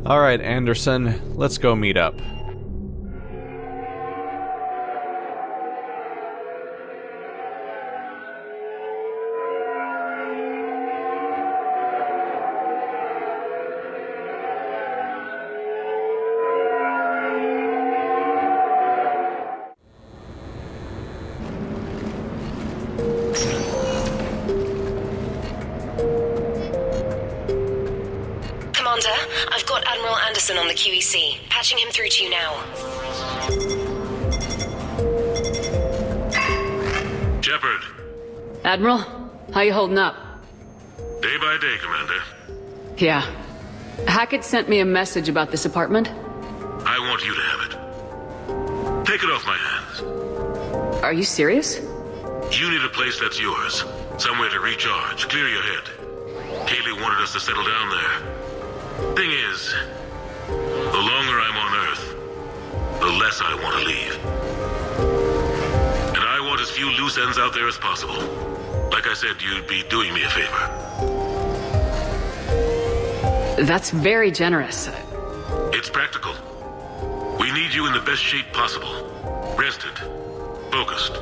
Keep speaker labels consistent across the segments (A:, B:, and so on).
A: Alright, Anderson, let's go meet up.
B: I've got Admiral Anderson on the QEC. Patching him through to you now.
C: Shepard.
D: Admiral, how you holding up?
C: Day by day, Commander.
D: Yeah. Hackett sent me a message about this apartment.
C: I want you to have it. Take it off my hands.
D: Are you serious?
C: You need a place that's yours. Somewhere to recharge, clear your head. Kaylee wanted us to settle down there. Thing is, the longer I'm on Earth, the less I want to leave. And I want as few loose ends out there as possible. Like I said, you'd be doing me a favor.
D: That's very generous.
C: It's practical. We need you in the best shape possible. Rested. Focused.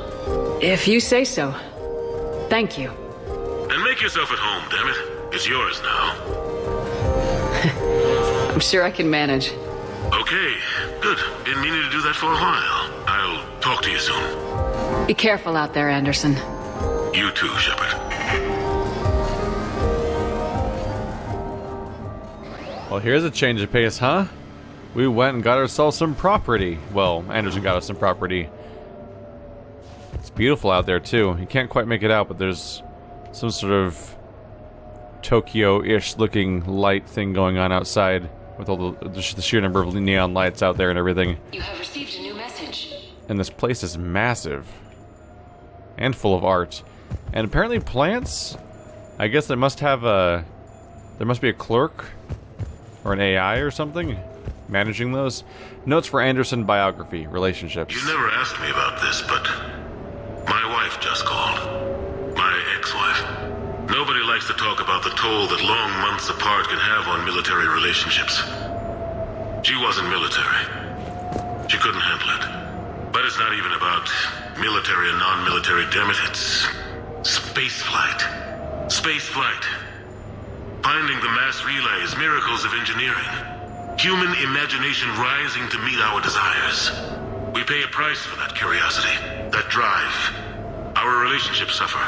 D: If you say so. Thank you.
C: And make yourself at home, damn it. It's yours now.
D: I'm sure I can manage.
C: Okay, good. Been meaning to do that for a while. I'll talk to you soon.
D: Be careful out there, Anderson.
C: You too, Shepard.
A: Well, here's a change of pace, huh? We went and got ourselves some property. Well, Anderson got us some property. It's beautiful out there, too. You can't quite make it out, but there's some sort of Tokyo-ish looking light thing going on outside with all the sheer number of neon lights out there and everything.
B: You have received a new message.
A: And this place is massive and full of art. And apparently plants, I guess there must be a clerk or an AI or something managing those. Notes for Anderson biography, relationships.
C: You never asked me about this, but my wife just called. My ex-wife. Nobody likes to talk about the toll that long months apart can have on military relationships. She wasn't military. She couldn't handle it. But it's not even about military and non-military, damn it. It's space flight. Space flight. Finding the mass relays, miracles of engineering. Human imagination rising to meet our desires. We pay a price for that curiosity, that drive. Our relationships suffer.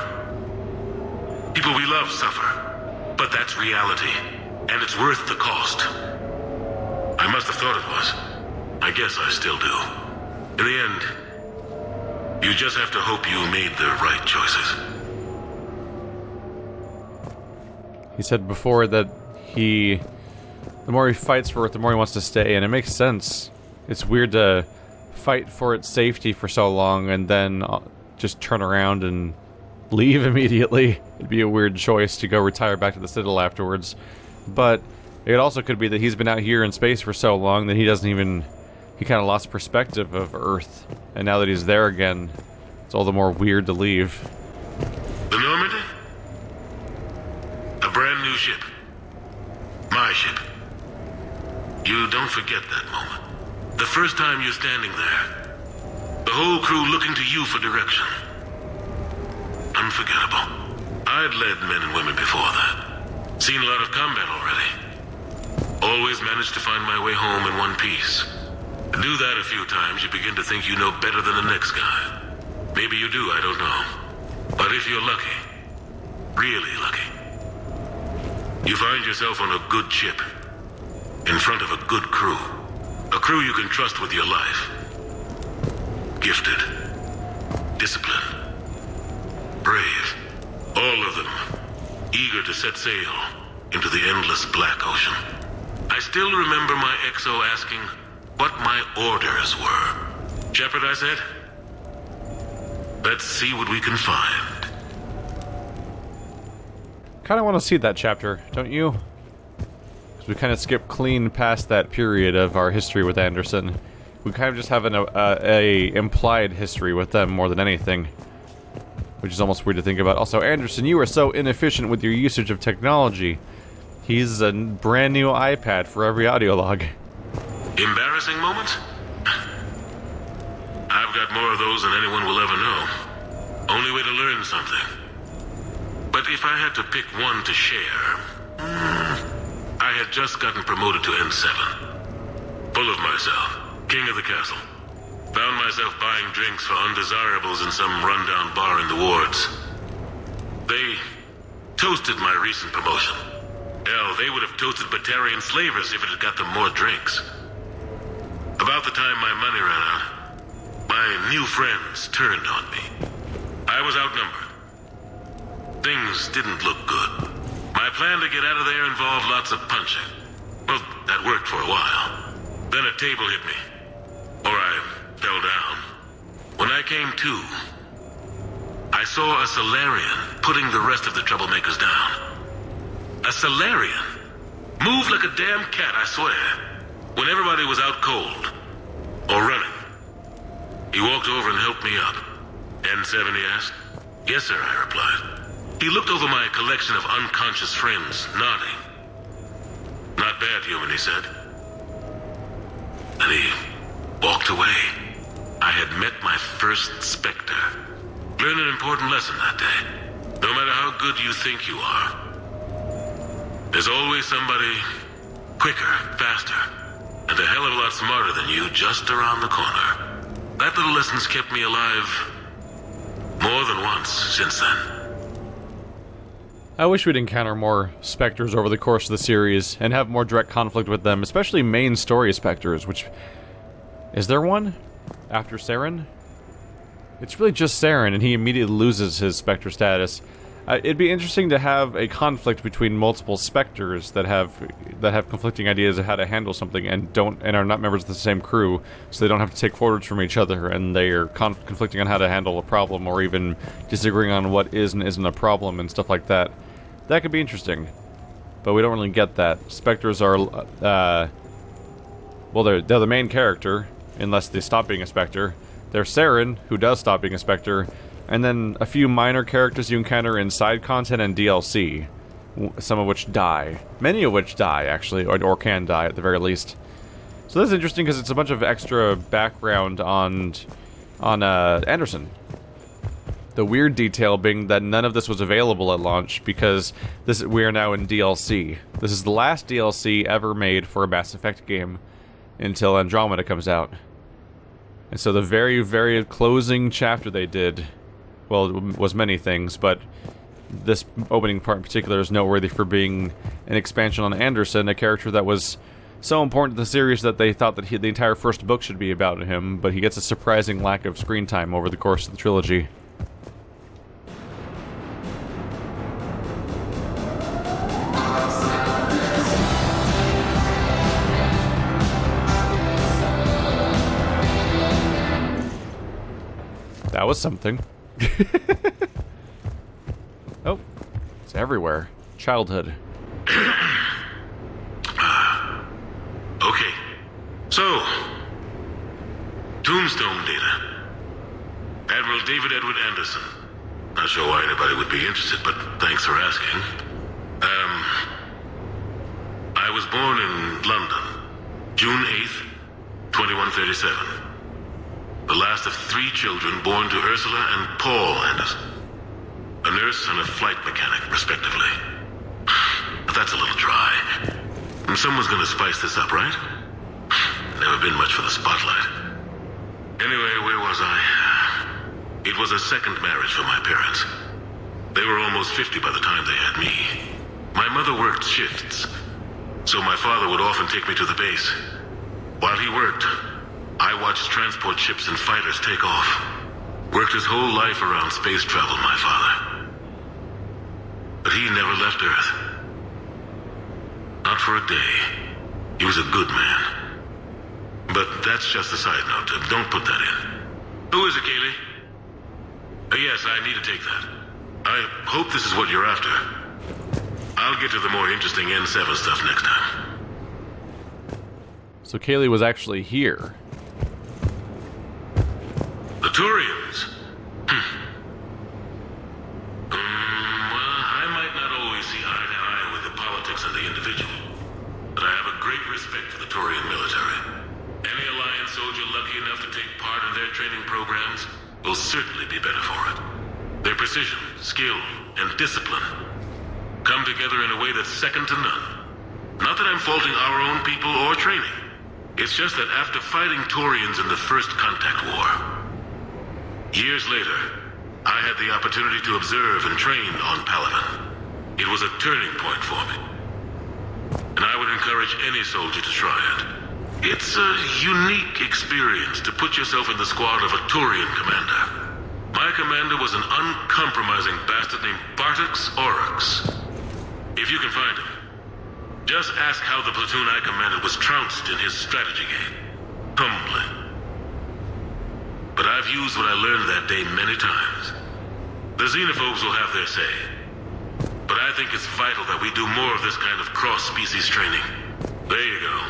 C: People we love suffer, but that's reality, and it's worth the cost. I must have thought it was. I guess I still do. In the end, you just have to hope you made the right choices.
A: He said before that the more he fights for it, the more he wants to stay, and it makes sense. It's weird to fight for its safety for so long and then just turn around and leave immediately. It'd be a weird choice to go retire back to the Citadel afterwards. But it also could be that he's been out here in space for so long that he kind of lost perspective of Earth. And now that he's there again, it's all the more weird to leave.
C: The Normandy? A brand new ship. My ship. You don't forget that moment. The first time you're standing there. The whole crew looking to you for direction. Unforgettable. I'd led men and women before that. Seen a lot of combat already. Always managed to find my way home in one piece. Do that a few times, you begin to think you know better than the next guy. Maybe you do, I don't know. But if you're lucky, really lucky, you find yourself on a good ship, in front of a good crew. A crew you can trust with your life. Gifted. Disciplined. Brave. All of them. Eager to set sail into the endless black ocean. I still remember my XO asking what my orders were. Shepard, I said, let's see what we can find.
A: Kind of want to see that chapter, don't you? Because we kind of skip clean past that period of our history with Anderson. We kind of just have a implied history with them more than anything. Which is almost weird to think about. Also, Anderson, you are so inefficient with your usage of technology. He's a brand new iPad for every audio log.
C: Embarrassing moments? I've got more of those than anyone will ever know. Only way to learn something. But if I had to pick one to share, I had just gotten promoted to N7. Full of myself, king of the castle. Found myself buying drinks for undesirables in some rundown bar in the wards. They toasted my recent promotion. Hell, they would have toasted Batarian slavers if it had got them more drinks. About the time my money ran out, my new friends turned on me. I was outnumbered. Things didn't look good. My plan to get out of there involved lots of punching. Well, that worked for a while. Then a table hit me. Or I fell down. When I came to, I saw a Solarian putting the rest of the troublemakers down. A Solarian? Moved like a damn cat, I swear. When everybody was out cold. Or running. He walked over and helped me up. N7, he asked. Yes, sir, I replied. He looked over my collection of unconscious friends, nodding. Not bad, human, he said. And he walked away. I had met my first Spectre. Learned an important lesson that day. No matter how good you think you are, there's always somebody quicker, faster, and a hell of a lot smarter than you just around the corner. That little lesson's kept me alive more than once since then.
A: I wish we'd encounter more Spectres over the course of the series, and have more direct conflict with them, especially main story Spectres, which... Is there one? After Saren? It's really just Saren, and he immediately loses his Spectre status. It'd be interesting to have a conflict between multiple Spectres that have conflicting ideas of how to handle something and are not members of the same crew, so they don't have to take orders from each other, and they are conflicting on how to handle a problem, or even disagreeing on what is and isn't a problem and stuff like that. That could be interesting, but we don't really get that. Spectres are, well, they're the main character, unless they stop being a Spectre. They're Saren, who does stop being a Spectre, and then a few minor characters you encounter in side content and DLC, some of which die. Many of which die, actually, or can die at the very least. So that's interesting because it's a bunch of extra background on Anderson. The weird detail being that none of this was available at launch because we are now in DLC. This is the last DLC ever made for a Mass Effect game until Andromeda comes out. And so the very, very closing chapter they did, well, it was many things, but this opening part in particular is noteworthy for being an expansion on Anderson, a character that was so important to the series that they thought that the entire first book should be about him, but he gets a surprising lack of screen time over the course of the trilogy. That was something. Oh, it's everywhere. Childhood.
C: Okay. So, Tombstone data. Admiral David Edward Anderson. Not sure why anybody would be interested, but thanks for asking. I was born in London, June 8th, 2137. The last of 3 children born to Ursula and Paul Anderson. A nurse and a flight mechanic, respectively. But that's a little dry. And someone's gonna spice this up, right? Never been much for the spotlight. Anyway, where was I? It was a second marriage for my parents. They were almost 50 by the time they had me. My mother worked shifts, so my father would often take me to the base. While he worked, I watched transport ships and fighters take off. Worked his whole life around space travel, my father. But he never left Earth. Not for a day. He was a good man. But that's just a side note. Don't put that in. Who is it, Kaylee? Yes, I need to take that. I hope this is what you're after. I'll get to the more interesting N7 stuff next time.
A: So Kaylee was actually here.
C: The Turians? Well, I might not always see eye to eye with the politics and the individual. Turian military. Any Alliance soldier lucky enough to take part in their training programs will certainly be better for it. Their precision, skill, and discipline come together in a way that's second to none. Not that I'm faulting our own people or training. It's just that after fighting Turians in the First Contact War, years later, I had the opportunity to observe and train on Paladin. It was a turning point for me. And I would encourage any soldier to try it. It's a unique experience to put yourself in the squad of a Turian commander. My commander was an uncompromising bastard named Bartix Oryx. If you can find him, just ask how the platoon I commanded was trounced in his strategy game. Humbling. But I've used what I learned that day many times. The xenophobes will have their say. But I think it's vital that we do more of this kind of cross-species training. There you go.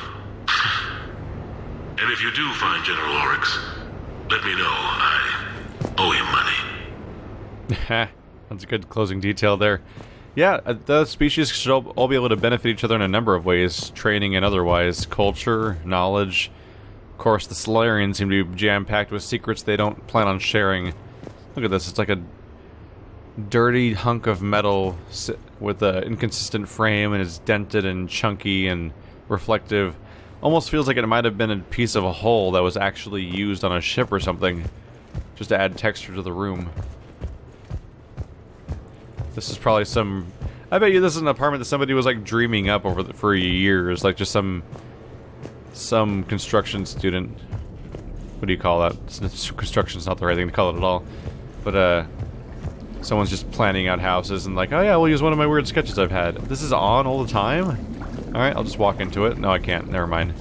C: And if you do find General Oryx, let me know. I owe him money.
A: That's a good closing detail there. Yeah, the species should all be able to benefit each other in a number of ways, training and otherwise. Culture, knowledge. Of course, the Solarians seem to be jam-packed with secrets they don't plan on sharing. Look at this, it's like a dirty hunk of metal with an inconsistent frame, and it's dented and chunky and reflective. Almost feels like it might have been a piece of a hull that was actually used on a ship or something, just to add texture to the room. This is probably some... I bet you this is an apartment that somebody was like dreaming up for years, like just some construction student. What do you call that? Construction's not the right thing to call it at all. But someone's just planning out houses and like, oh yeah, we'll use one of my weird sketches I've had. This is on all the time? Alright, I'll just walk into it. No, I can't. Never mind.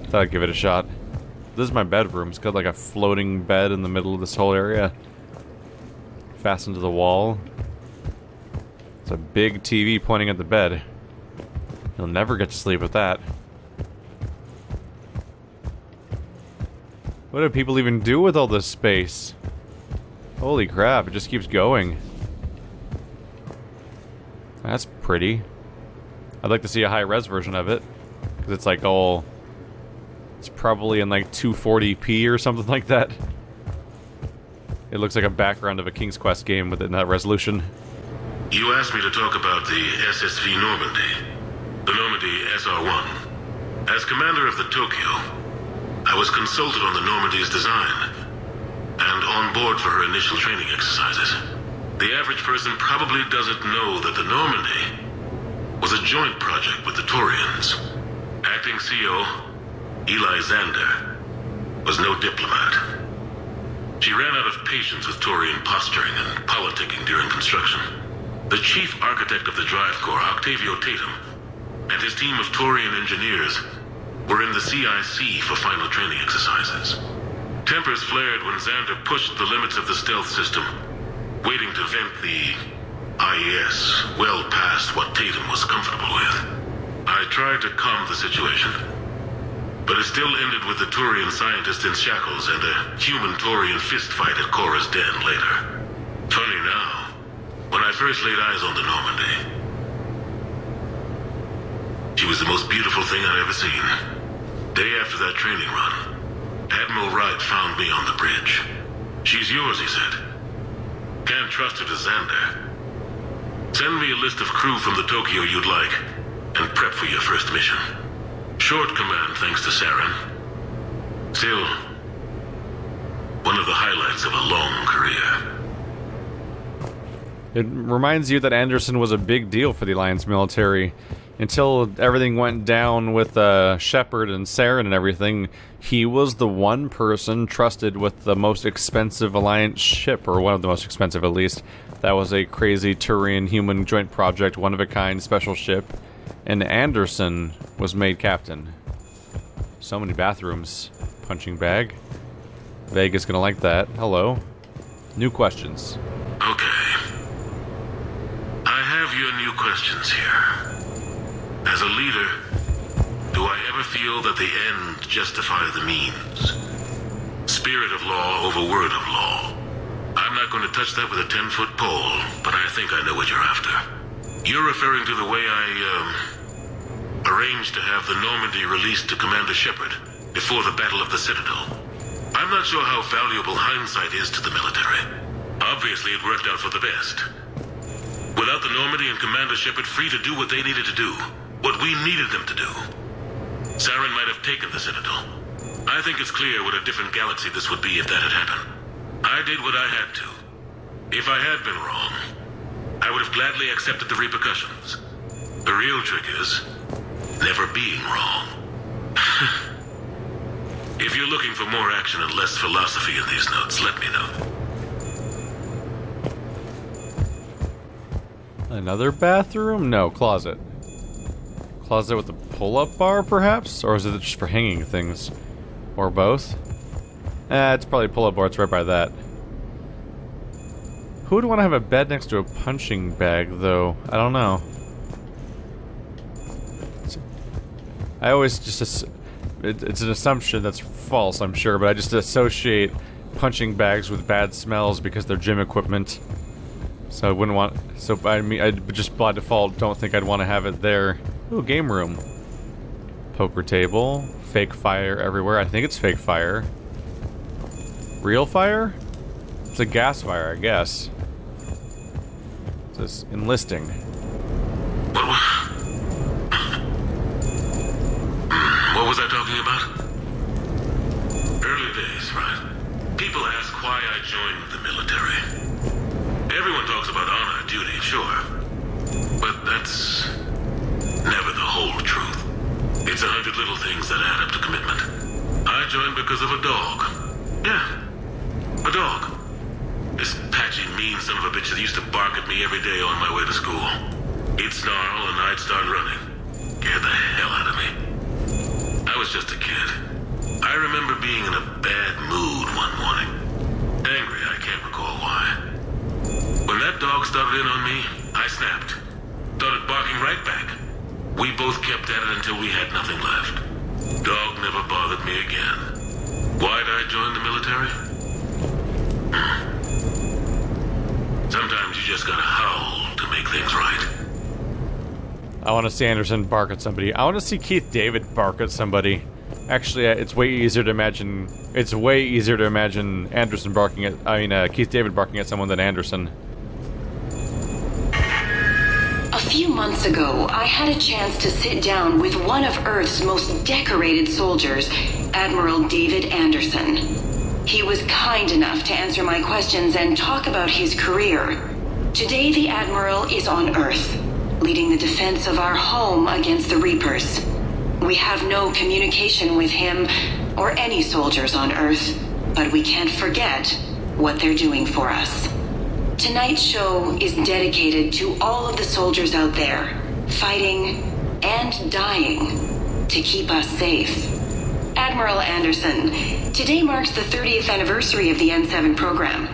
A: Thought I'd give it a shot. This is my bedroom. It's got like a floating bed in the middle of this whole area. Fastened to the wall. It's a big TV pointing at the bed. You'll never get to sleep with that. What do people even do with all this space? Holy crap, it just keeps going. That's pretty. I'd like to see a high-res version of it. Because it's like all... It's probably in like 240p or something like that. It looks like a background of a King's Quest game within that resolution.
C: You asked me to talk about the SSV Normandy. The Normandy SR-1. As commander of the Tokyo, I was consulted on the Normandy's design and on board for her initial training exercises. The average person probably doesn't know that the Normandy was a joint project with the Turians. Acting CO, Eli Xander, was no diplomat. She ran out of patience with Turian posturing and politicking during construction. The chief architect of the Drive Corps, Octavio Tatum, and his team of Turian engineers were in the CIC for final training exercises. Tempers flared when Xander pushed the limits of the stealth system, waiting to vent the IES well past what Tatum was comfortable with. I tried to calm the situation, but it still ended with the Turian scientist in shackles and a human-Turian fistfight at Korra's den later. Funny now, when I first laid eyes on the Normandy, she was the most beautiful thing I'd ever seen. Day after that training run, Admiral Wright found me on the bridge. She's yours, he said. Can't trust her to Xander. Send me a list of crew from the Tokyo you'd like, and prep for your first mission. Short command thanks to Saren. Still, one of the highlights of a long career.
A: It reminds you that Anderson was a big deal for the Alliance military. Until everything went down with Shepard and Saren and everything, he was the one person trusted with the most expensive Alliance ship, or one of the most expensive at least. That was a crazy Turian human joint project, one-of-a-kind special ship. And Anderson was made captain. So many bathrooms. Punching bag. Vega's gonna like that. Hello. New questions.
C: Okay. I have your new questions here. As a leader, do I ever feel that the end justify the means? Spirit of law over word of law. I'm not going to touch that with a 10-foot pole, but I think I know what you're after. You're referring to the way I arranged to have the Normandy released to Commander Shepard before the Battle of the Citadel. I'm not sure how valuable hindsight is to the military. Obviously, it worked out for the best. Without the Normandy and Commander Shepard free to do what they needed to do, what we needed them to do, Saren might have taken the Citadel. I think it's clear what a different galaxy this would be if that had happened. I did what I had to. If I had been wrong, I would have gladly accepted the repercussions. The real trick is never being wrong. If you're looking for more action and less philosophy in these notes, let me know.
A: Another bathroom? No, closet. Closet with a pull-up bar, perhaps? Or is it just for hanging things? Or both? It's probably a pull-up bar. It's right by that. Who would want to have a bed next to a punching bag, though? I don't know. I always just... It's an assumption that's false, I'm sure, but I just associate punching bags with bad smells because they're gym equipment. So I wouldn't want... So, I mean, I just by default don't think I'd want to have it there. Ooh, game room. Poker table. Fake fire everywhere. I think it's fake fire. Real fire? It's a gas fire, I guess. It says enlisting.
C: What was I talking about? Early days, right? People ask why I joined the military. Everyone talks about honor, duty, sure. But that's never the whole truth. It's 100 little things that add up to commitment. I joined because of a dog. Yeah, a dog. This patchy, mean son of a bitch that used to bark at me every day on my way to school. He'd snarl and I'd start running. Scared the hell out of me. I was just a kid. I remember being in a bad mood one morning. Angry, I can't recall why. When that dog started in on me, I snapped. Started barking right back. We both kept at it until we had nothing left. Dog never bothered me again. Why'd I join the military? Sometimes you just gotta howl to make things right.
A: I want to see Anderson bark at somebody. I want to see Keith David bark at somebody. Actually, it's way easier to imagine. It's way easier to imagine Anderson barking at. Keith David barking at someone than Anderson.
E: A few months ago, I had a chance to sit down with one of Earth's most decorated soldiers, Admiral David Anderson. He was kind enough to answer my questions and talk about his career. Today, the Admiral is on Earth, leading the defense of our home against the Reapers. We have no communication with him or any soldiers on Earth, but we can't forget what they're doing for us. Tonight's show is dedicated to all of the soldiers out there, fighting and dying to keep us safe. Admiral Anderson, today marks the 30th anniversary of the N7 program.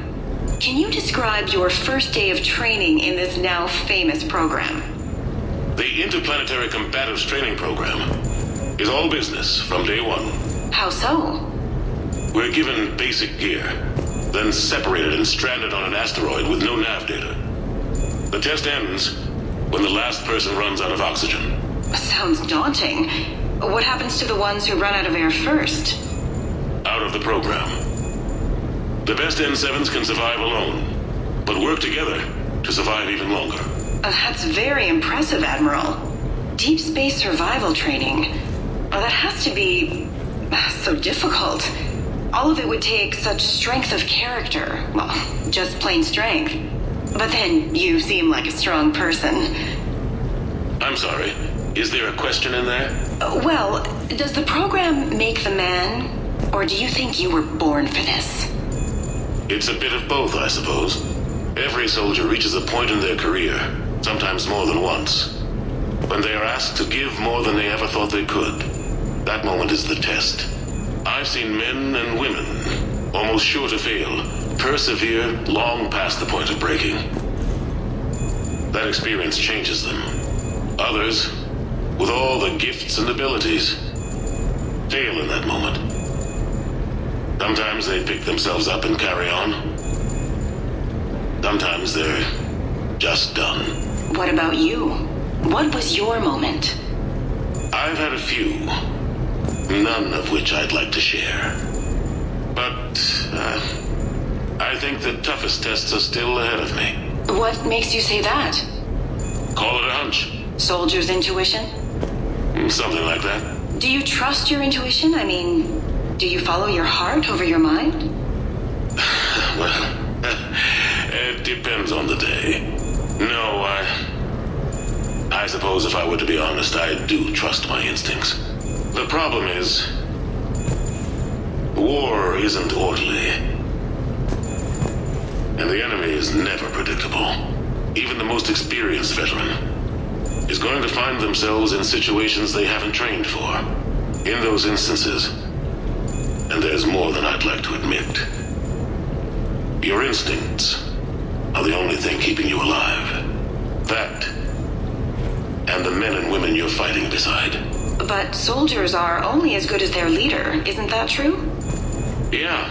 E: Can you describe your first day of training in this now famous program?
C: The Interplanetary Combatives Training Program is all business from day one.
E: How so?
C: We're given basic gear, then separated and stranded on an asteroid with no nav data. The test ends when the last person runs out of oxygen.
E: Sounds daunting. What happens to the ones who run out of air first?
C: Out of the program. The best N7s can survive alone, but work together to survive even longer.
E: That's very impressive, Admiral. Deep space survival training. That has to be so difficult. All of it would take such strength of character. Well, just plain strength. But then you seem like a strong person.
C: I'm sorry. Is there a question in there?
E: Well, does the program make the man? Or do you think you were born for this?
C: It's a bit of both, I suppose. Every soldier reaches a point in their career, sometimes more than once, when they are asked to give more than they ever thought they could. That moment is the test. I've seen men and women, almost sure to fail, persevere long past the point of breaking. That experience changes them. Others, with all the gifts and abilities, fail in that moment. Sometimes they pick themselves up and carry on. Sometimes they're just done.
E: What about you? What was your moment?
C: I I've had a few, none of which I'd like to share. But, I think the toughest tests are still ahead of me.
E: What makes you say that?
C: Call it a hunch.
E: Soldier's intuition?
C: Something like that.
E: Do you trust your intuition? I mean, do you follow your heart over your mind?
C: Well, it depends on the day. No, I suppose if I were to be honest, I do trust my instincts. The problem is, war isn't orderly. And the enemy is never predictable. Even the most experienced veteran is going to find themselves in situations they haven't trained for. In those instances, and there's more than I'd like to admit, your instincts are the only thing keeping you alive. That, and the men and women you're fighting beside.
E: But soldiers are only as good as their leader, isn't that true?
C: Yeah.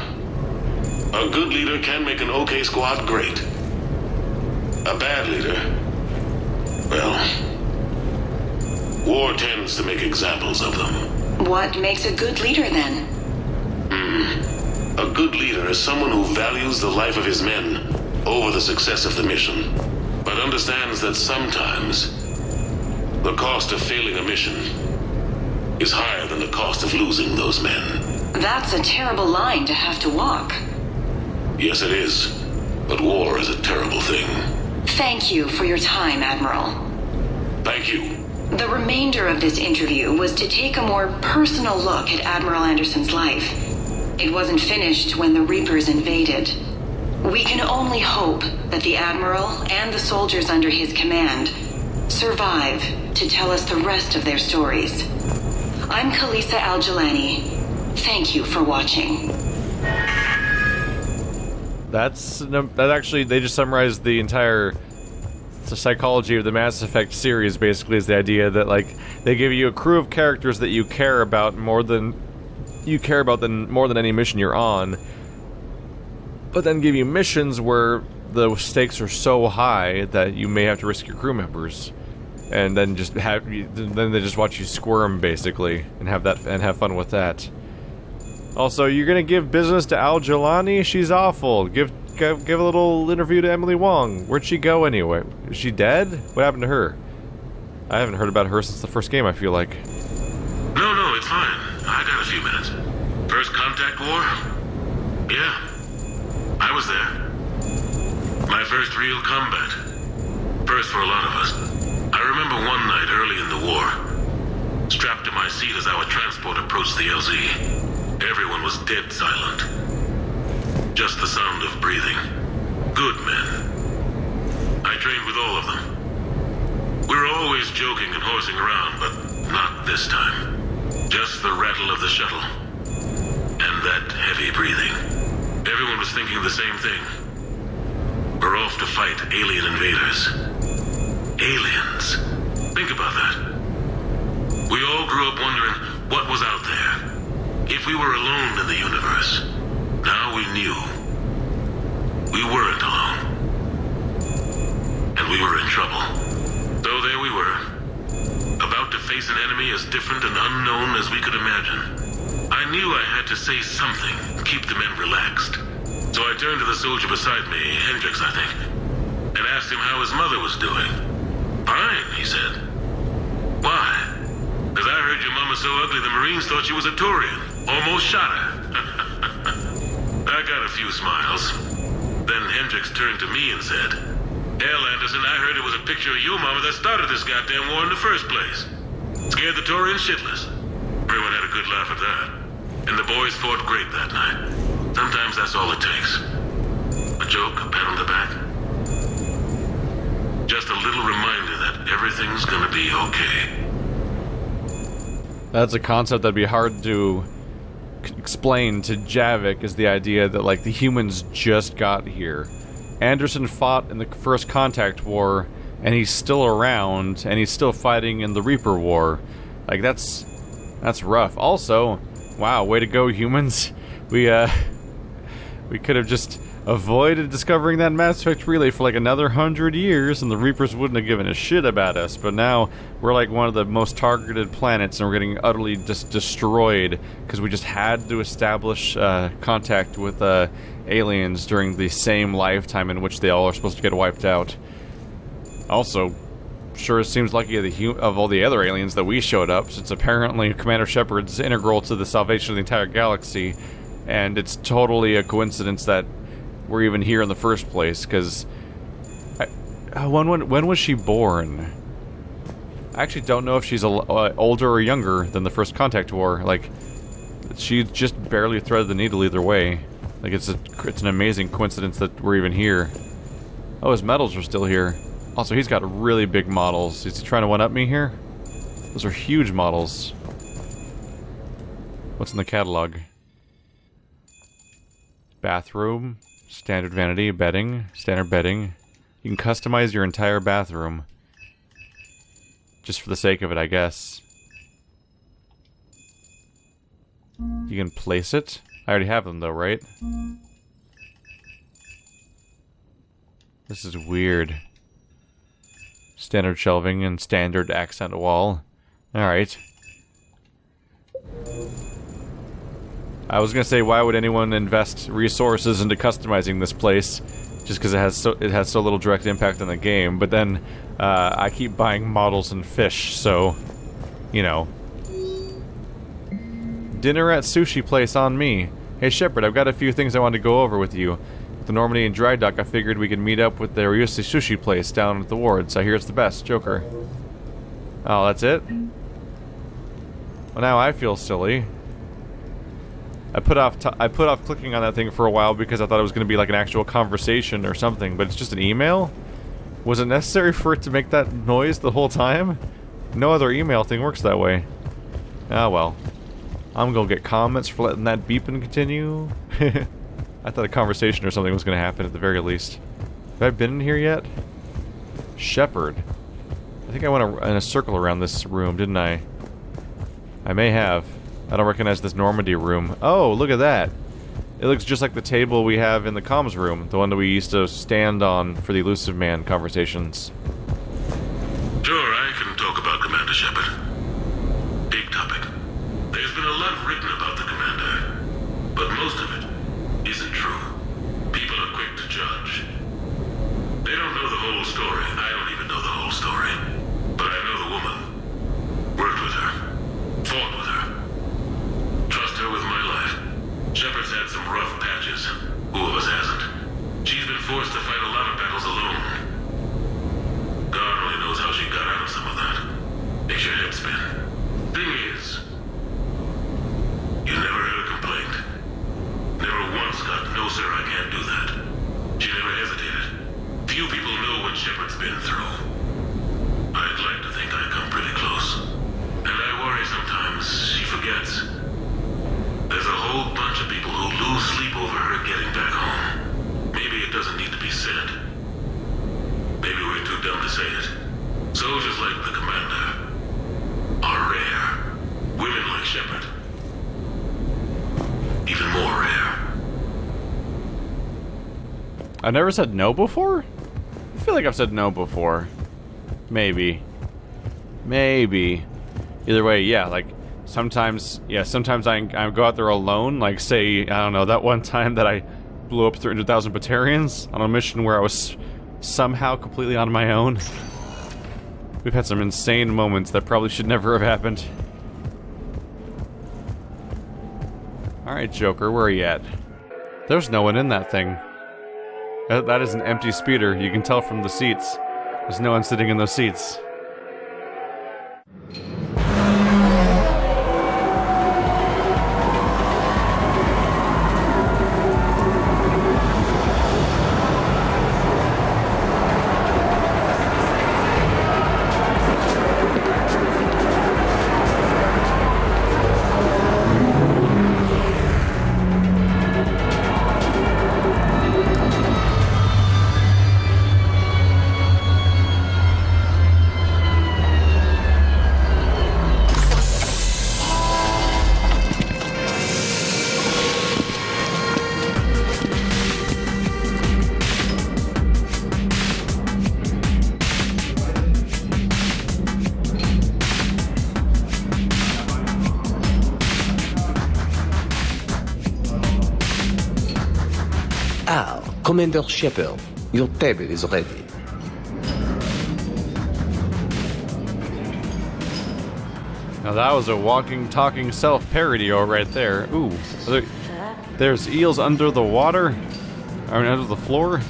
C: A good leader can make an okay squad great. A bad leader, well, war tends to make examples of them.
E: What makes a good leader then?
C: A good leader is someone who values the life of his men over the success of the mission, but understands that sometimes the cost of failing a mission is higher than the cost of losing those men.
E: That's a terrible line to have to walk.
C: Yes, it is, but war is a terrible thing.
E: Thank you for your time, Admiral.
C: Thank you.
E: The remainder of this interview was to take a more personal look at Admiral Anderson's life. It wasn't finished when the Reapers invaded. We can only hope that the Admiral and the soldiers under his command survive to tell us the rest of their stories. I'm Kalisa Al-Jalani. Thank you for watching.
A: That actually, they just summarized the entire psychology of the Mass Effect series. Basically, is the idea that like they give you a crew of characters that you care about more than any mission you're on, but then give you missions where the stakes are so high that you may have to risk your crew members, and then then they just watch you squirm basically and have fun with that. Also, you're gonna give business to Al-Jalani? She's awful. Give a little interview to Emily Wong. Where'd she go anyway? Is she dead? What happened to her? I haven't heard about her since the first game, I feel like.
C: No, it's fine. I got a few minutes. First contact war? Yeah. I was there. My first real combat. First for a lot of us. I remember one night early in the war, strapped to my seat as our transport approached the LZ. Everyone was dead silent. Just the sound of breathing. Good men. I trained with all of them. We were always joking and horsing around, but not this time. Just the rattle of the shuttle. And that heavy breathing. Everyone was thinking the same thing. We're off to fight alien invaders. Aliens. Think about that. We all grew up wondering what was out there. If we were alone in the universe. Now we knew. We weren't alone. And we were in trouble. So there we were. About to face an enemy as different and unknown as we could imagine. I knew I had to say something, keep the men relaxed. So I turned to the soldier beside me, Hendricks, I think, and asked him how his mother was doing. Fine, he said. Why? Because I heard your mama so ugly the Marines thought she was a Taurian. Almost shot her. I got a few smiles. Then Hendricks turned to me and said, "Hell, Anderson, I heard it was a picture of your mama that started this goddamn war in the first place. Scared the Taurians shitless." Everyone had a good laugh at that. And the boys fought great that night. Sometimes that's all it takes. A joke, a pat on the back. Just a little reminder that everything's gonna be okay.
A: That's a concept that'd be hard to explain to Javik, is the idea that like the humans just got here. Anderson fought in the first contact war, and he's still around, and he's still fighting in the Reaper War. Like that's rough. Also, wow, way to go, humans. We could have just avoided discovering that Mass Effect relay for like another 100 years, and the Reapers wouldn't have given a shit about us. But now we're like one of the most targeted planets, and we're getting utterly destroyed because we just had to establish contact with aliens during the same lifetime in which they all are supposed to get wiped out. Also, sure it seems lucky of all the other aliens that we showed up, since apparently Commander Shepard's integral to the salvation of the entire galaxy, and it's totally a coincidence that we're even here in the first place, because... when was she born? I actually don't know if she's older or younger than the first Contact War. Like, she just barely threaded the needle either way. Like, it's an amazing coincidence that we're even here. Oh, his medals are still here. Also, he's got really big models. Is he trying to one-up me here? Those are huge models. What's in the catalog? Bathroom. Standard vanity, bedding, standard bedding. You can customize your entire bathroom. Just for the sake of it, I guess. You can place it? I already have them though, right? This is weird. Standard shelving and standard accent wall. Alright. I was gonna say, why would anyone invest resources into customizing this place? Just because it has so little direct impact on the game. But then, I keep buying models and fish, so... You know. Dinner at sushi place on me. Hey Shepard, I've got a few things I want to go over with you. With the Normandy and Dry Dock, I figured we could meet up with the Ryushi sushi place down at the wards. I hear it's the best. Joker. Oh, that's it? Well, now I feel silly. I put off clicking on that thing for a while because I thought it was going to be like an actual conversation or something, but it's just an email? Was it necessary for it to make that noise the whole time? No other email thing works that way. Ah, well. I'm gonna get comments for letting that beeping continue. I thought a conversation or something was going to happen at the very least. Have I been in here yet? Shepard. I think I went in a circle around this room, didn't I? I may have. I don't recognize this Normandy room. Oh, look at that. It looks just like the table we have in the comms room, the one that we used to stand on for the Elusive Man conversations.
C: Sure, I can talk about Commander Shepard. Big topic. There's been a lot written about the Commander, but most of it isn't true. People are quick to judge. They don't know the whole story. I don't even know the whole story. But I know the woman. Worked with her. Fought with her. Trust her with my life. Shepard's had some rough patches. Who of us hasn't? She's been forced to fight a lot of battles alone. God only knows how she got out of some of that. Makes your head spin. Thing is, you never heard a complaint. Never once got, no sir, I can't do that. She never hesitated. Few people know what Shepard's been through. I'd like to think I come pretty close. And I worry sometimes she forgets. There's a whole bunch of people who lose sleep over her getting back home. Maybe it doesn't need to be said. Maybe we're too dumb to say it. Soldiers like the Commander are rare. Women like Shepard, even more rare.
A: I never said no before? I feel like I've said no before. Maybe. Maybe. Either way, yeah, like, sometimes I go out there alone, like, say, I don't know, that one time that I blew up 300,000 Batarians on a mission where I was somehow completely on my own. We've had some insane moments that probably should never have happened. Alright, Joker, where are you at? There's no one in that thing. That is an empty speeder, you can tell from the seats. There's no one sitting in those seats.
F: Commander Shepard, your table is ready.
A: Now that was a walking, talking self-parodio right there. Ooh, there's eels under the water? I mean, under the floor?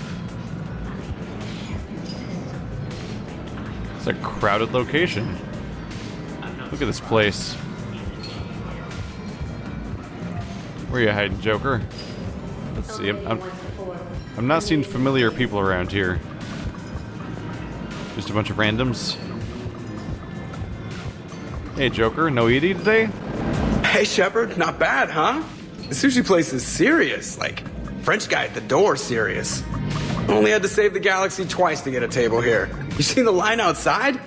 A: It's a crowded location. Look at this place. Where are you hiding, Joker? Let's see. I'm not seeing familiar people around here. Just a bunch of randoms. Hey, Joker, no Edie today?
G: Hey, Shepard, not bad, huh? The sushi place is serious, like French guy at the door serious. Only had to save the galaxy twice to get a table here. You seen the line outside?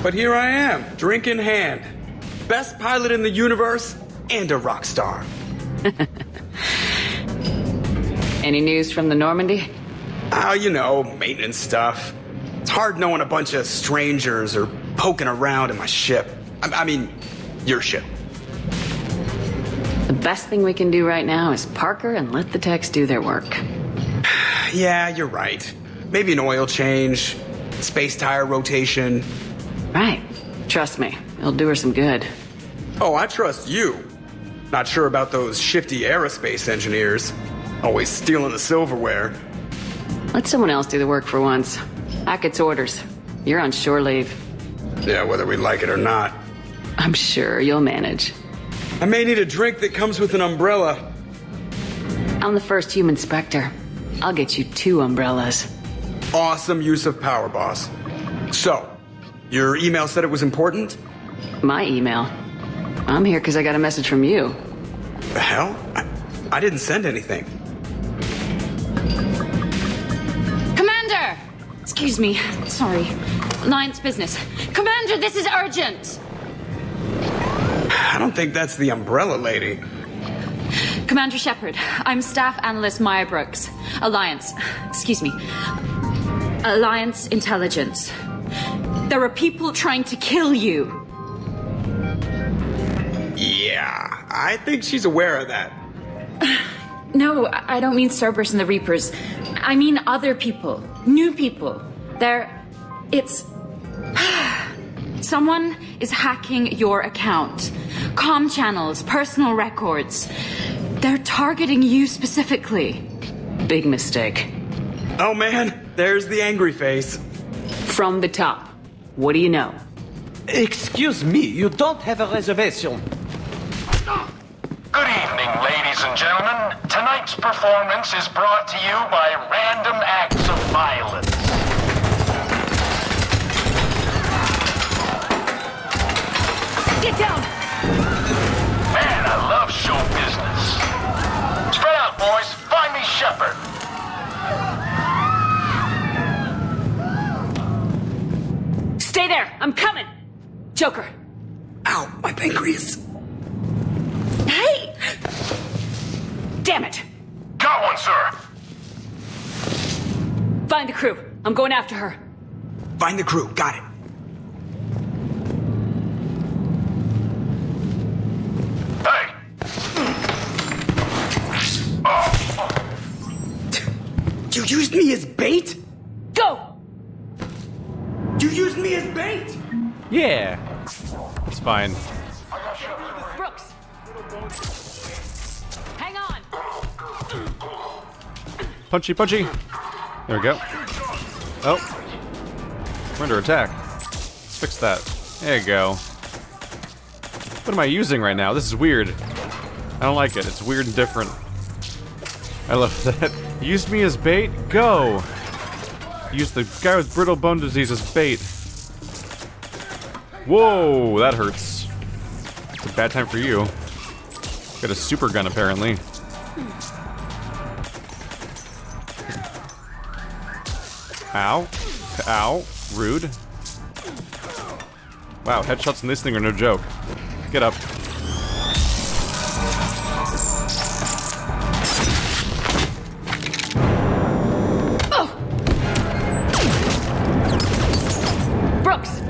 G: But here I am, drink in hand. Best pilot in the universe and a rock star.
D: Any news from the Normandy?
G: Oh, you know, maintenance stuff. It's hard knowing a bunch of strangers or poking around in my ship. I mean, your ship.
D: The best thing we can do right now is park her and let the techs do their work.
G: Yeah, you're right. Maybe an oil change, space tire rotation.
D: Right. Trust me, it'll do her some good.
G: Oh, I trust you. Not sure about those shifty aerospace engineers. Always stealing the silverware.
D: Let someone else do the work for once. Hackett's orders. You're on shore leave.
G: Yeah, whether we like it or not.
D: I'm sure you'll manage.
G: I may need a drink that comes with an umbrella.
D: I'm the first human Spectre. I'll get you 2 umbrellas.
G: Awesome use of power, boss. So, your email said it was important?
D: My email? I'm here because I got a message from you.
G: The hell? I didn't send anything.
H: Commander! Excuse me. Sorry. Alliance business. Commander, this is urgent!
G: I don't think that's the umbrella lady.
H: Commander Shepard, I'm Staff Analyst Maya Brooks. Alliance. Excuse me. Alliance Intelligence. There are people trying to kill you.
G: Yeah, I think she's aware of that.
H: No, I don't mean Cerberus and the Reapers. I mean other people. New people. It's... Someone is hacking your account. Comm channels, personal records. They're targeting you specifically.
D: Big mistake.
G: Oh man, there's the angry face.
D: From the top. What do you know?
F: Excuse me, you don't have a reservation.
I: Good evening, ladies and gentlemen. Tonight's performance is brought to you by random acts of violence.
H: Get down!
I: Man, I love show business. Spread out, boys. Find me Shepard.
D: Stay there! I'm coming! Joker!
G: Ow, my pancreas.
H: Hey!
D: Damn it!
I: Got one, sir.
D: Find the crew. I'm going after her.
G: Find the crew, got it.
I: Hey!
G: You used me as bait?
D: Go!
G: You used me as bait?
A: Yeah. It's fine.
D: Brooks! Hang on!
A: Punchy, punchy. There we go. Oh. We're under attack. Let's fix that. There you go. What am I using right now? This is weird. I don't like it. It's weird and different. I love that. Used me as bait? Go! Use the guy with brittle bone disease as bait. Whoa, that hurts. It's a bad time for you. Got a super gun, apparently. Ow. Ow. Rude. Wow, headshots in this thing are no joke. Get up.
D: Brooks!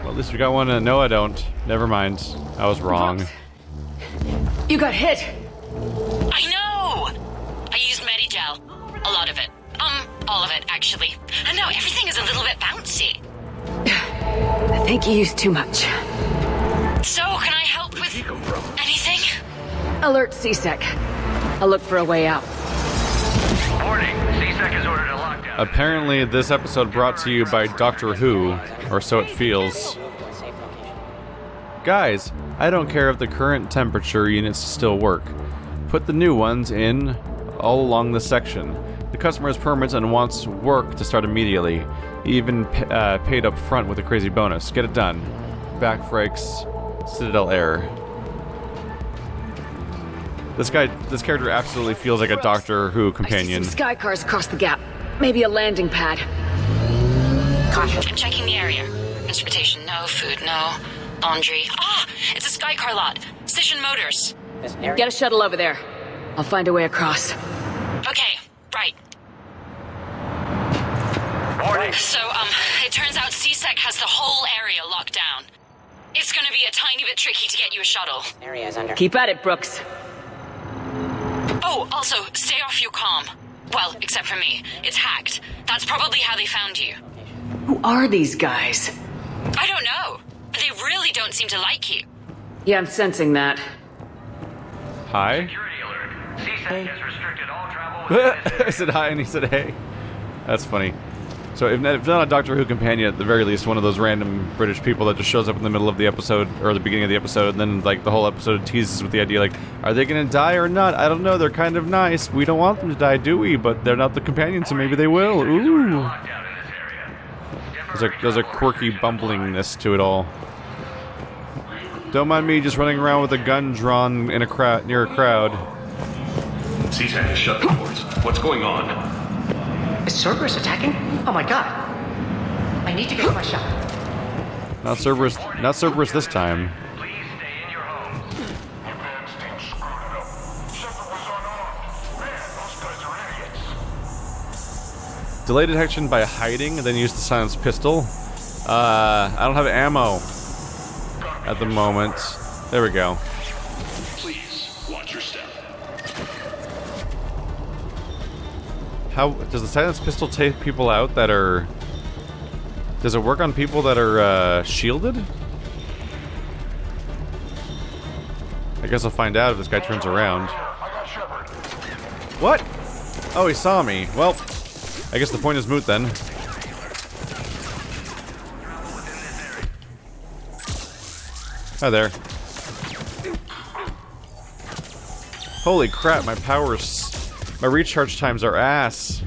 A: Well, at least we got one. No, I don't. Never mind. I was wrong.
D: You got hit.
B: I know! I used Medigel. A lot of it. All of it, actually. And now everything is a little bit bouncy.
D: I think you used too much.
B: So, can I help with anything?
D: Alert CSEC. I'll look for a way out.
I: Warning, CSEC has ordered a lockdown.
A: Apparently, this episode brought to you by Doctor Who, or so it feels. Guys, I don't care if the current temperature units still work. Put the new ones in all along the section. The customer has permits and wants work to start immediately. Even paid up front with a crazy bonus. Get it done. Back brakes, Citadel Air. This character absolutely feels like a Doctor Who companion.
D: I see some sky cars across the gap. Maybe a landing pad.
B: Caution. I'm checking the area. Transportation, no. Food, no. Laundry. Ah! It's a Skycar lot. Cision Motors.
D: Get a shuttle over there. I'll find a way across.
B: Okay, right.
I: Warning.
B: So, it turns out CSEC has the whole area locked down. It's gonna be a tiny bit tricky to get you a shuttle.
D: Keep at it, Brooks.
B: Oh, also, stay off your comm. Well, except for me. It's hacked. That's probably how they found you.
D: Who are these guys?
B: I don't know. They really don't seem to like you.
D: Yeah, I'm sensing that.
A: Hi?
I: Security alert. CSEC has restricted all travel.
A: I said hi and he said hey. That's funny. So if not a Doctor Who companion, at the very least one of those random British people that just shows up in the middle of the episode, or the beginning of the episode, and then like the whole episode teases with the idea like, are they gonna die or not? I don't know, they're kind of nice. We don't want them to die, do we? But they're not the companion, so maybe they will. Ooh. There's a quirky bumblingness to it all. Don't mind me just running around with a gun drawn in a near a crowd.
C: CSEC has shut the ports. What's going on?
J: Is Cerberus attacking? Oh my god. I need to get my shot.
A: Not Cerberus this time.
I: Please stay in your homes.
K: Advance team screwed it up. Shepard was unarmed. Man, those guys are idiots.
A: Delay detection by hiding, and then use the silenced pistol. I don't have ammo at the moment. There we go.
C: Please, watch your step.
A: How does the silenced pistol take people out that are... Does it work on people that are shielded? I guess I'll find out if this guy turns around. What? Oh, he saw me. Well, I guess the point is moot then. Hi there. Holy crap, my recharge times are ass.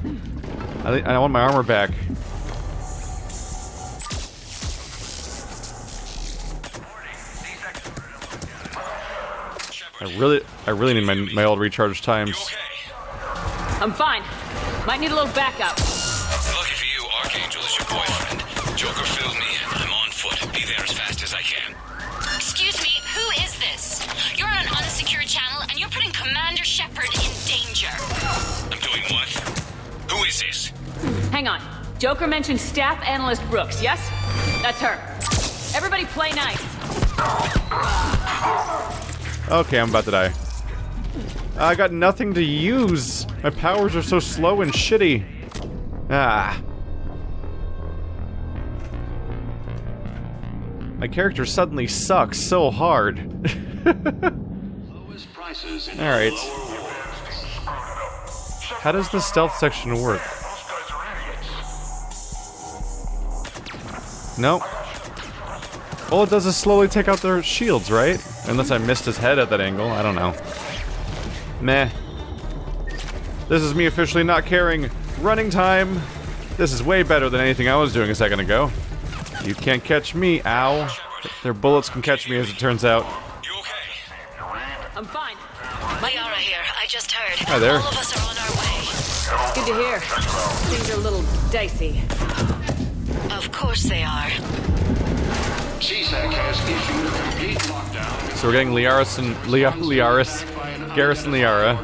A: I want my armor back. I really need my old recharge times.
D: I'm fine. Might need a little backup.
L: Lucky for you, Archangel is your boyfriend. Joker filled me, and I'm on foot. Be there as fast as I can.
B: Excuse me, who is this? You're on an unsecured channel and you're putting Commander Shepard in danger.
L: I'm doing what? Who is this?
D: Hang on. Joker mentioned staff analyst Brooks, yes? That's her. Everybody play nice.
A: Okay, I'm about to die. I got nothing to use. My powers are so slow and shitty. Ah. My character suddenly sucks so hard. Alright. How does the stealth section work? Nope. All it does is slowly take out their shields, right? Unless I missed his head at that angle, I don't know. Meh. This is me officially not caring. Running time! This is way better than anything I was doing a second ago. You can't catch me, ow. Their bullets can catch me, as it turns out.
D: I'm fine.
B: Liara here. I just heard.
A: Hi there.
B: All of us are on our way.
D: Good to hear. Things are a little dicey.
B: Of course they are.
K: CSEC has issued a complete lockdown.
A: So we're getting Garrison Liara.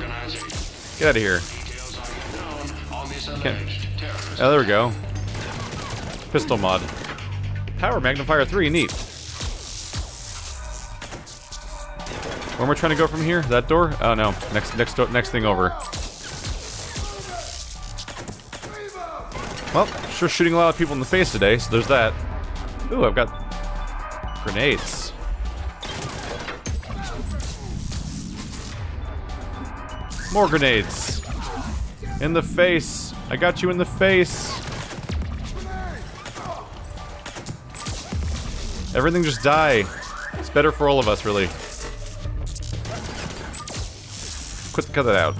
A: Get out of here. Oh, there we go. Pistol mod. Power magnifier 3, neat. Where am I trying to go from here? That door? Oh no, next thing over. Well, sure shooting a lot of people in the face today, so there's that. Ooh, I've got grenades. More grenades. In the face. I got you in the face. Everything just die. It's better for all of us, really. Cut that out.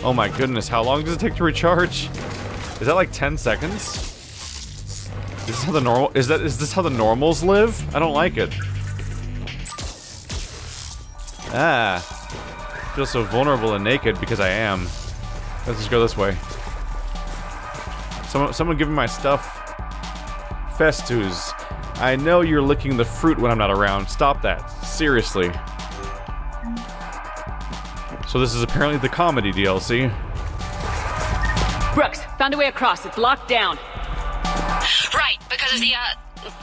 A: Oh my goodness, how long does it take to recharge? Is that like 10 seconds? Is this how the normal is this how the normals live? I don't like it. Ah. I feel so vulnerable and naked because I am. Let's just go this way. Someone give me my stuff. Festus. I know you're licking the fruit when I'm not around. Stop that. Seriously. So this is apparently the comedy DLC.
D: Brooks, found a way across. It's locked down.
B: Right, because of the,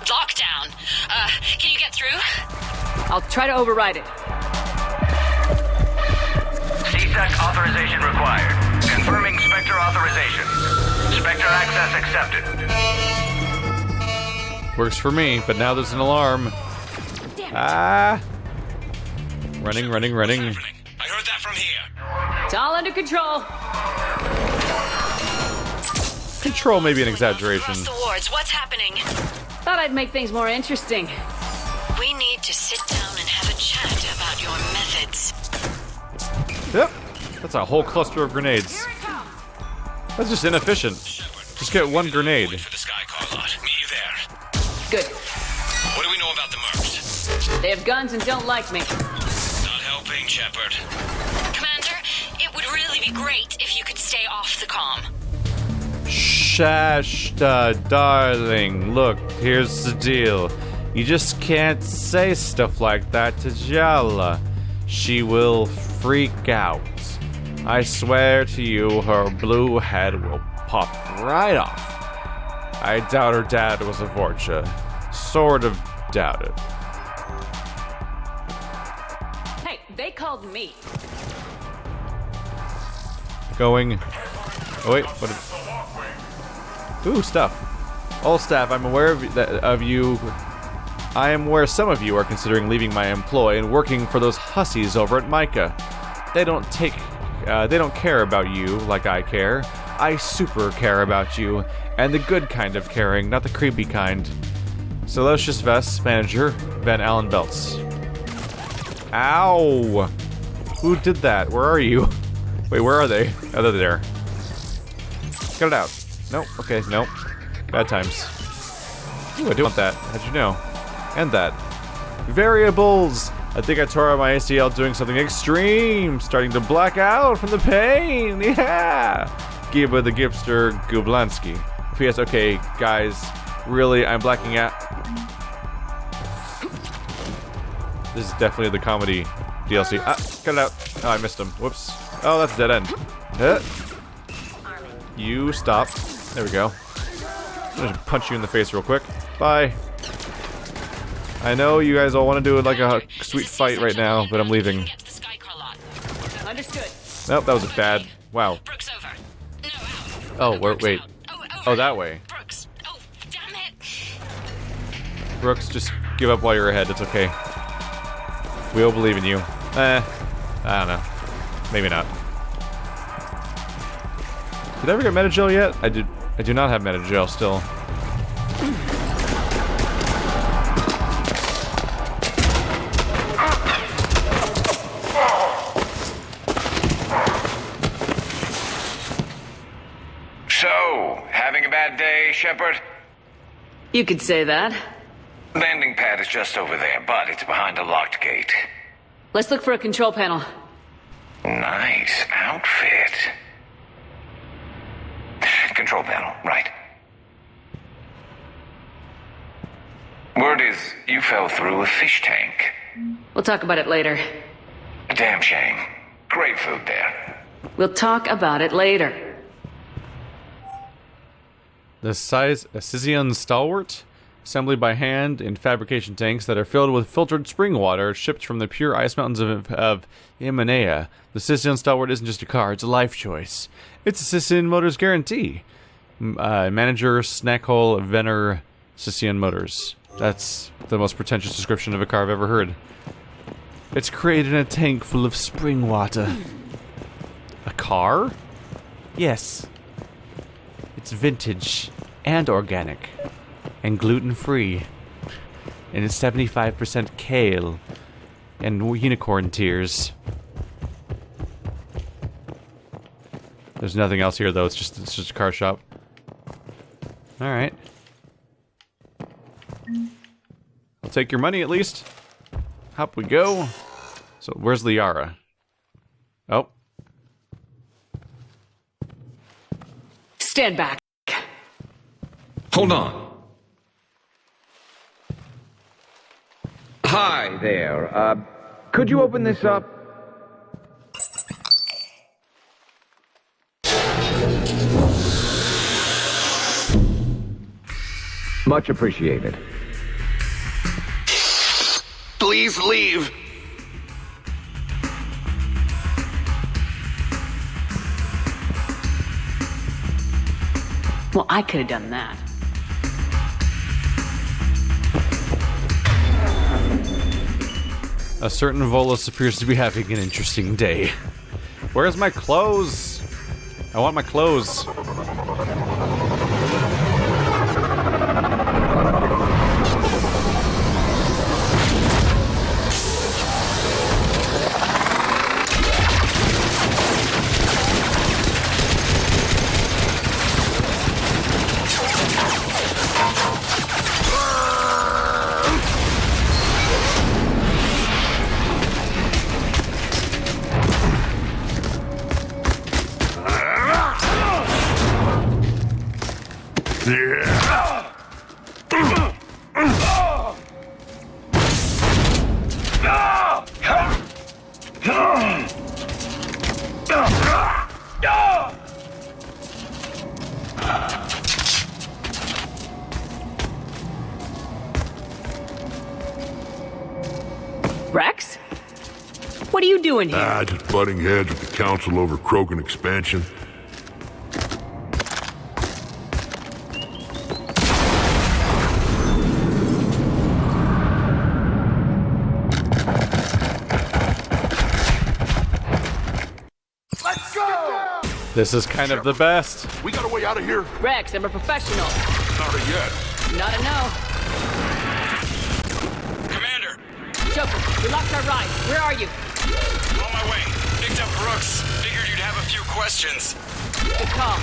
B: lockdown. Can you get through?
D: I'll try to override it.
I: CSEC authorization required. Confirming Spectre authorization. Spectre access accepted.
A: Works for me, but now there's an alarm. Ah! Running.
L: I heard that from here.
D: It's all under control.
A: Control may be an exaggeration.
B: Across the wards, what's happening?
D: Thought I'd make things more interesting.
B: We need to sit down and have a chat about your methods.
A: Yep. That's a whole cluster of grenades. That's just inefficient. Just get one grenade.
L: Wait for the sky car lot. Meet you there.
D: Good.
L: What do we know about the mercs?
D: They have guns and don't like me.
L: Not helping, Shepard.
B: Commander, it would really be great if you could stay off the comm.
A: Shashta, darling, look, here's the deal. You just can't say stuff like that to Jala. She will freak out. I swear to you, her blue head will pop right off. I doubt her dad was a Vorcha. Sort of doubt it.
D: Hey, they called me.
A: Going. Oh wait, what? Ooh, stuff. All staff, I'm aware of you. I am aware some of you are considering leaving my employ and working for those hussies over at Micah. They don't care about you like I care. I super care about you, and the good kind of caring, not the creepy kind. Salocious Vest, manager, Ben Allen Belts. Ow! Who did that? Where are you? Wait, where are they? Oh, they're there. Get it out. Nope, okay, nope. Bad times. Ooh, I do want that. How'd you know? And that. Variables! I think I tore out my ACL doing something extreme! Starting to black out from the pain! Yeah! Giba the Gipster Gublansky. P.S. Okay, guys. Really, I'm blacking out. This is definitely the comedy DLC. Ah, cut it out. Oh, I missed him. Whoops. Oh, that's a dead end. You stop. There we go. I'm gonna punch you in the face real quick. Bye. I know you guys all want to do like a sweet fight right now, but I'm leaving.
D: Understood.
A: Nope, that was a bad. Wow. Oh, wait. Oh, that way. Brooks, just give up while you're ahead. It's okay. We all believe in you. I don't know. Maybe not. Did I ever get Metagel yet? I do not have Metagel still.
I: So, having a bad day, Shepard?
D: You could say that.
I: Landing pad is just over there, but it's behind a locked gate.
D: Let's look for a control panel.
I: Nice outfit. Control panel, right. Word is you fell through a fish tank.
D: We'll talk about it later.
I: A damn shame. Great food there.
D: We'll talk about it later.
A: The Scythian Stalwart? Assembly by hand in fabrication tanks that are filled with filtered spring water shipped from the pure ice mountains of Imanea. The Sicilian stalwart isn't just a car, it's a life choice. It's a Sicilian Motors guarantee. Manager Snackhole Venner Sicilian Motors. That's the most pretentious description of a car I've ever heard. It's created in a tank full of spring water. A car? Yes. It's vintage and organic and gluten-free. And it's 75% kale and unicorn tears. There's nothing else here though, it's just a car shop. Alright. I'll take your money at least. Up we go. So where's Liara? Oh.
D: Stand back.
M: Hold on. Hi there. Could you open this up? Much appreciated.
C: Please leave.
D: Well, I could have done that.
A: A certain Volus appears to be having an interesting day. Where's my clothes? I want my clothes.
D: Rex? What are you doing here?
K: Just butting heads with the council over Krogan expansion. Let's go!
A: This is kind of the best.
K: We got a way out of here?
D: Rex, I'm a professional.
K: Not a yet.
D: Not a no.
L: Commander!
D: Joker, we lost our ride. Where are you?
L: On my way. Picked up Brooks. Figured you'd have a few questions.
D: Good call.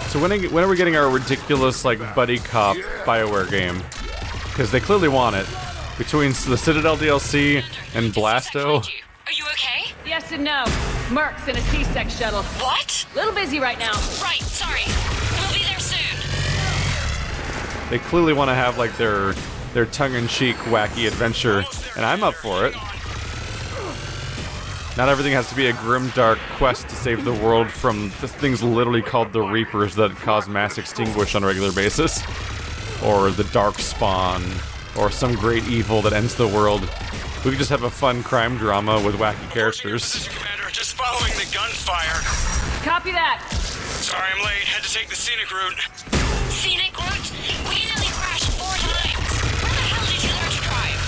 A: So when are we getting our ridiculous, like, buddy cop BioWare game? Because they clearly want it. Between the Citadel DLC and Blasto.
B: Are you okay?
H: Yes and no. Merc's in a C-Sec shuttle.
B: What?
H: Little busy right now.
B: Right, sorry. We'll be there soon.
A: They clearly want to have, like, their tongue-in-cheek wacky adventure, and I'm up for it. Not everything has to be a grimdark quest to save the world from the things literally called the Reapers that cause mass extinguish on a regular basis. Or the Dark Spawn. Or some great evil that ends the world. We could just have a fun crime drama with wacky characters.
L: Commander, just following the gunfire.
H: Copy that.
L: Sorry I'm late. Had to take the scenic route.
B: Scenic route? We nearly crashed 4 times. Where the hell did you learn to drive?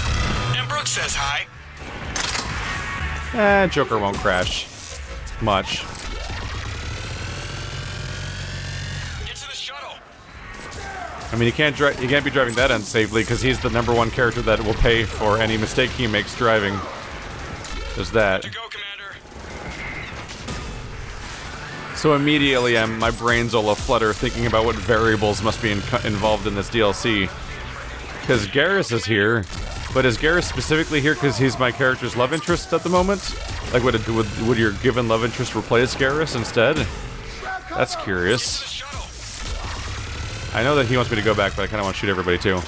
L: And Brooks says hi.
A: Joker won't crash. Much.
L: Get to the shuttle.
A: I mean, he can't be driving that unsafely because he's the #1 character that will pay for any mistake he makes driving. There's that.
L: Good to go, Commander.
A: So immediately, my brain's all aflutter thinking about what variables must be involved in this DLC. Because Garrus is here, but is Garrus specifically here because he's my character's love interest at the moment? Like, would your given love interest replace Garrus instead? That's curious. I know that he wants me to go back, but I kind of want to shoot everybody too.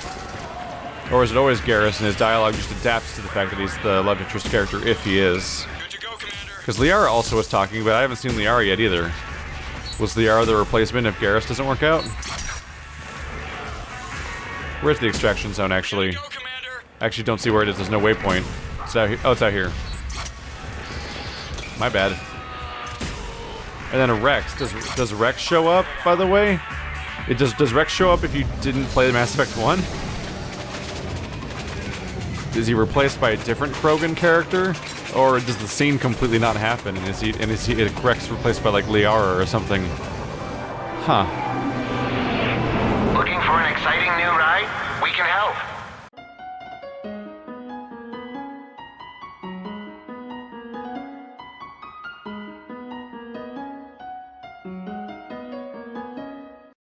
A: Or is it always Garrus and his dialogue just adapts to the fact that he's the love interest character if he is? Because Liara also was talking, but I haven't seen Liara yet either. Was Liara the replacement if Garrus doesn't work out? Where's the extraction zone, actually? I actually don't see where it is. There's no waypoint. It's out here. Oh, it's out here. My bad. And then a Rex. Does Rex show up, by the way? Does Rex show up if you didn't play Mass Effect 1? Is he replaced by a different Krogan character? Or does the scene completely not happen? And is Rex replaced by like Liara or something? Huh.
I: Looking for an exciting new ride? We can help.